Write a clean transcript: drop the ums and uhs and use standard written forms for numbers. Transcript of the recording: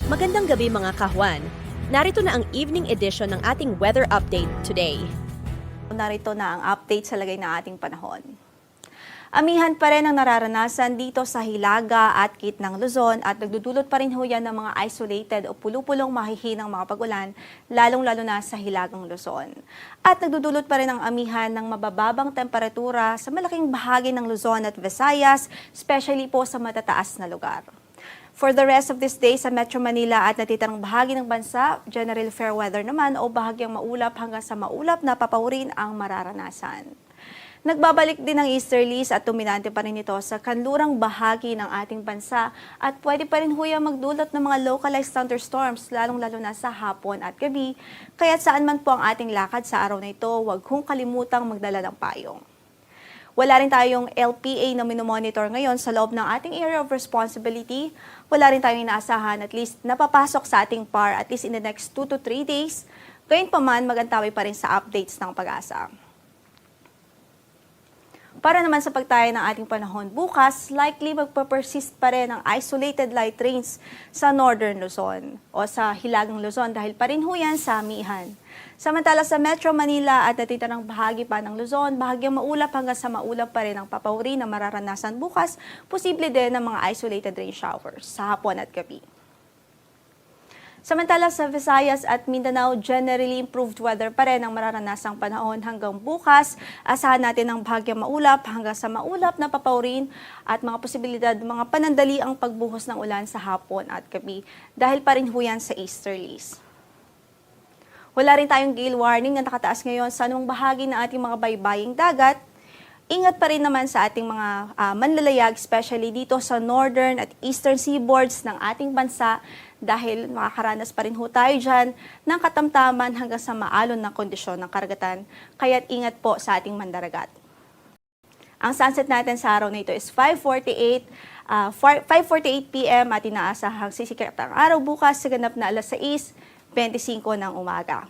Magandang gabi mga kahwan. Narito na ang evening edition ng ating weather update today. Narito na ang update sa lagay ng ating panahon. Amihan pa rin ang nararanasan dito sa Hilaga at Kitnang Luzon at nagdudulot pa rin ho yan ng mga isolated o pulupulong mahihinang mga pag-ulan, lalong-lalo na sa Hilagang Luzon. At nagdudulot pa rin ang amihan ng mabababang temperatura sa malaking bahagi ng Luzon at Visayas, especially po sa matataas na lugar. For the rest of this day sa Metro Manila at natitirang bahagi ng bansa, general fair weather naman o bahagyang maulap hanggang sa maulap na papawirin ang mararanasan. Nagbabalik din ang easterlies at dominante pa rin ito sa kanlurang bahagi ng ating bansa at pwede pa rin huya magdulot ng mga localized thunderstorms lalong-lalo na sa hapon at gabi. Kaya't saan man po ang ating lakad sa araw na ito, huwag kong kalimutang magdala ng payong. Wala rin tayong LPA na minomonitor ngayon sa loob ng ating area of responsibility. Wala rin tayong inaasahan at least napapasok sa ating PAR at least in the next 2 to 3 days. Gayunpaman, magantabi pa rin sa updates ng Pag-asa. Para naman sa pagtaya ng ating panahon bukas, likely magpapersist pa rin ang isolated light rains sa Northern Luzon o sa Hilagang Luzon dahil pa rin ho yan sa amihan. Samantala sa Metro Manila at natitirang bahagi pa ng Luzon, bahagyang maulap hanggang sa maulap pa rin ang papawri na mararanasan bukas, posible din ng mga isolated rain showers sa hapon at gabi. Samantala sa Visayas at Mindanao, generally improved weather pa rin ang mararanasang panahon hanggang bukas. Asahan natin ang bahagyang maulap hanggang sa maulap na papawrin at mga posibilidad mga panandali ang pagbuhos ng ulan sa hapon at gabi dahil pa rin huyan sa easterlies. Wala rin tayong gale warning na nakataas ngayon sa anumang bahagi ng ating mga baybaying dagat. Ingat pa rin naman sa ating mga manlalayag, especially dito sa northern at eastern seaboards ng ating bansa dahil makakaranas pa rin ho tayo dyan ng katamtaman hanggang sa maalon na kondisyon ng karagatan. Kaya't ingat po sa ating mandaragat. Ang sunset natin sa araw na ito is 5:48 p.m. at inaasahang sisikat ang araw bukas sa ganap na alas 6:25 ng umaga.